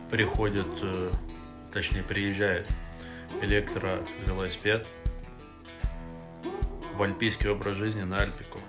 приходит, точнее приезжает электровелосипед в альпийский образ жизни на Альпику.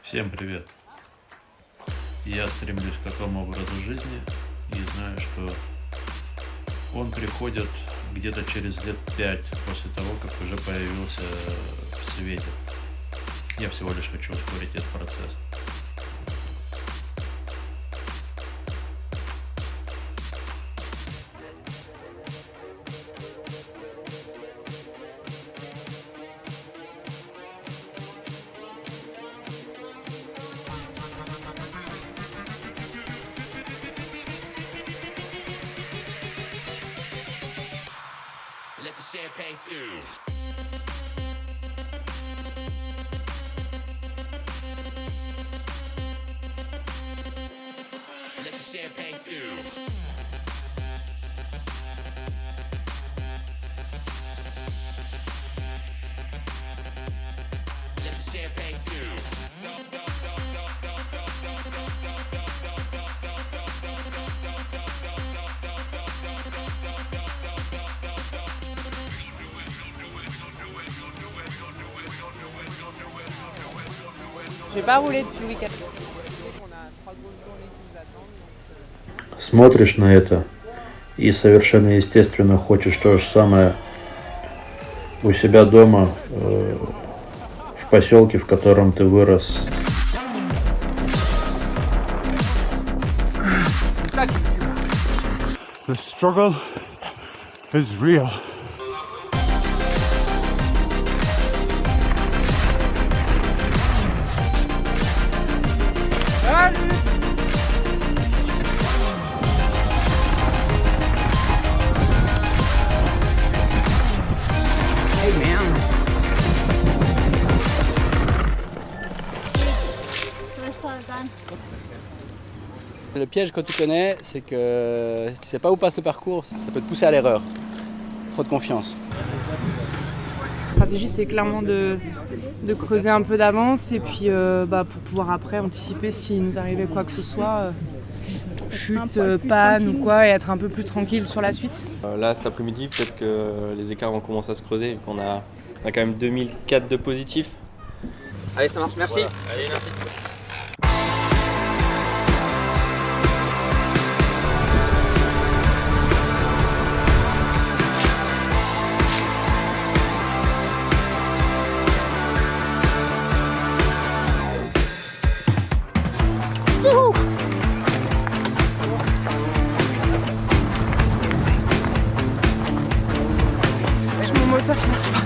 Всем привет! Я стремлюсь к такому образу жизни и знаю, что он приходит где-то через лет 5 после того, как уже появился в свете. Я всего лишь хочу ускорить этот процесс. Let the champagne spew. Let the champagne spew. Let the champagne spew. J'ai pas roulé depuis le week-end. On a 3 grosses journées qui nous attendent. Смотришь на это и совершенно естественно хочешь то же самое у себя дома, в поселке, в котором ты вырос. The struggle is real. Le piège quand tu connais, c'est que si tu sais pas où passe le parcours, ça peut te pousser à l'erreur. Trop de confiance. La stratégie, c'est clairement de creuser un peu d'avance et puis pour pouvoir après anticiper s'il nous arrivait quoi que ce soit, chute, panne ou quoi, et être un peu plus tranquille sur la suite. Là, cet après-midi, peut-être que les écarts vont commencer à se creuser, vu qu'on a quand même 2004 de positifs. Allez, ça marche, merci. Voilà. Allez, merci. J'ai mon moteur qui marche pas.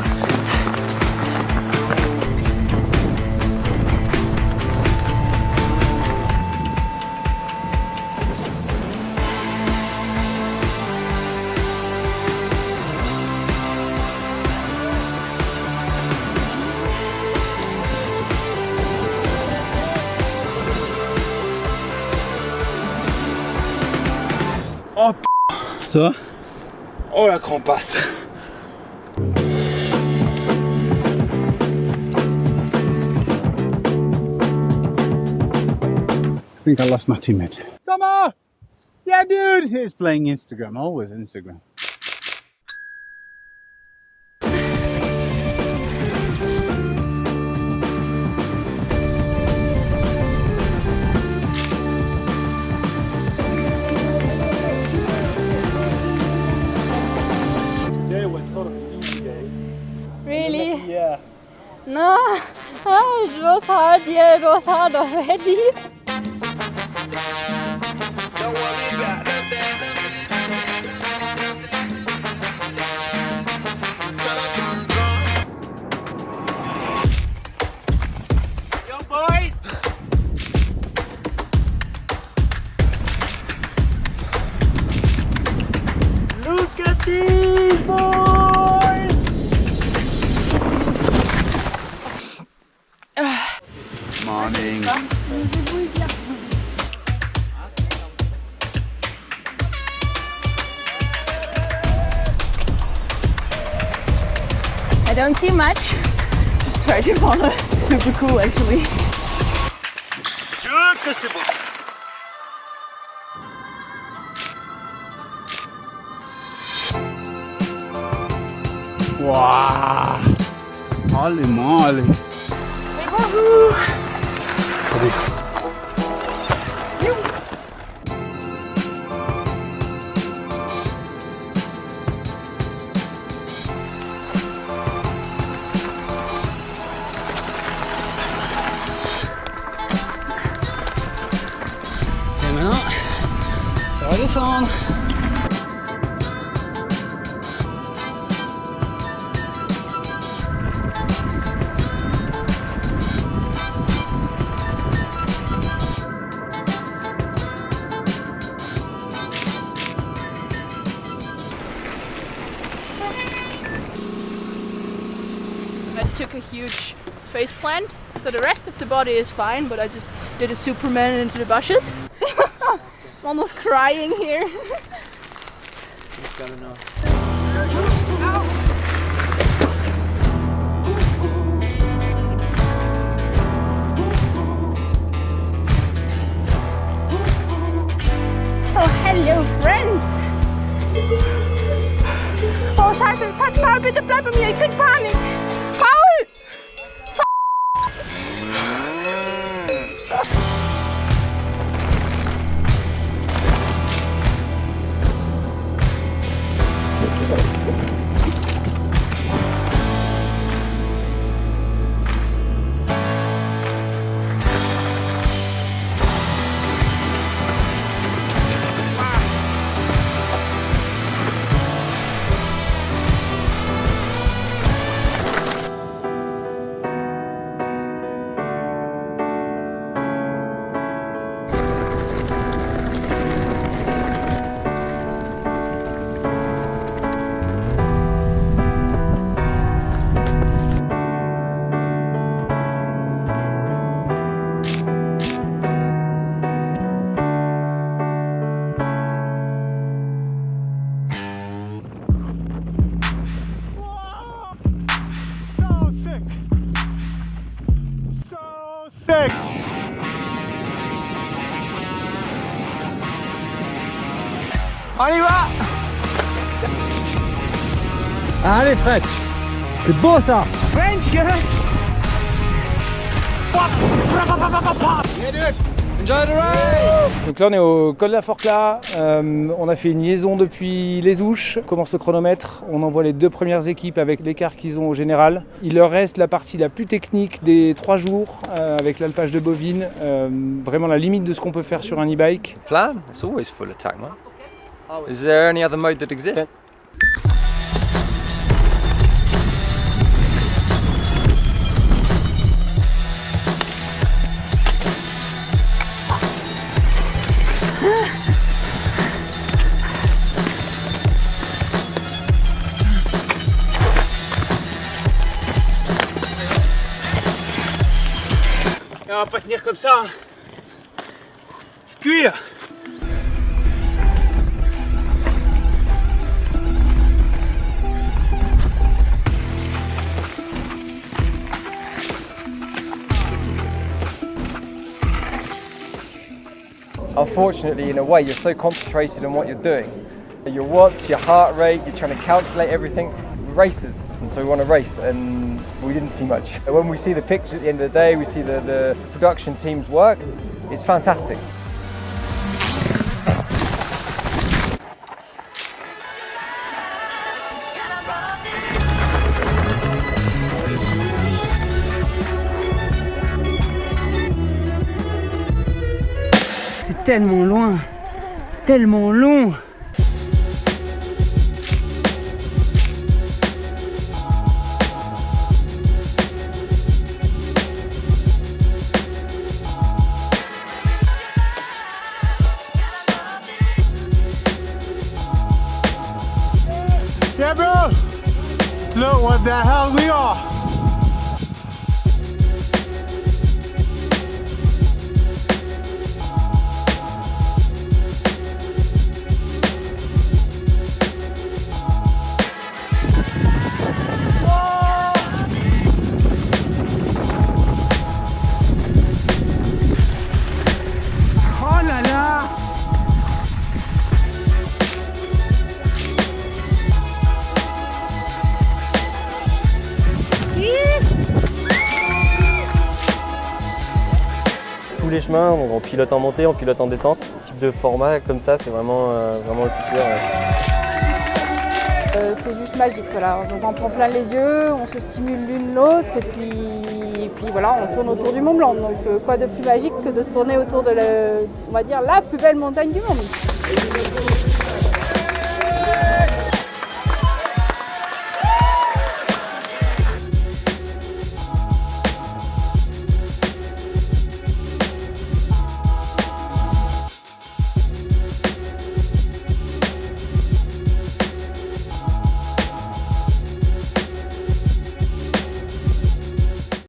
Oh Ça va? Oh la crampasse. I think I lost my teammate. Tomo! Yeah, dude! He's playing Instagram, always Instagram. Today was sort of an easy day. Really? Yeah. No, it was hard. Yeah, it was hard already. Don't worry about nothing. Till I come drunk. Yo, boys! Look at these boys! I don't see much. Just try to follow. Super cool actually. Wow! Holy moly! Et bonjour. Et maintenant, ça va descendre. I took a huge face plant, so the rest of the body is fine, but I just did a Superman into the bushes. I'm almost crying here. Oh, hello friends! Oh scheiße, Paul, bitte bleib bei mir, ich krieg Panik! Paul! So sick! So sick! On y va! Allez Fred! C'est beau ça! French girl! Enjoy the ride! Donc là on est au col de la Forclaz, on a fait une liaison depuis les Ouches, on commence le chronomètre, on envoie les 2 premières équipes avec l'écart qu'ils ont au général. Il leur reste la partie la plus technique des 3 jours avec l'alpage de bovine, vraiment la limite de ce qu'on peut faire sur un e-bike. Plan? It's always full attack, man. Is there any other mode that exists? Et on va pas tenir comme ça. Cuire. Unfortunately, in a way, you're so concentrated on what you're doing. Your watts, your heart rate, you're trying to calculate everything. We're racers, and so we want to race, and we didn't see much. When we see the pictures at the end of the day, we see the production team's work, it's fantastic. C'est tellement loin, tellement long. Yeah, bro! Look what the hell we are! Whoa! les chemins, donc on pilote en montée, on pilote en descente. Ce type de format comme ça, c'est vraiment le futur. C'est juste magique, voilà. Donc on prend plein les yeux, on se stimule l'une l'autre et puis voilà, on tourne autour du Mont Blanc. Donc quoi de plus magique que de tourner autour de on va dire la plus belle montagne du monde.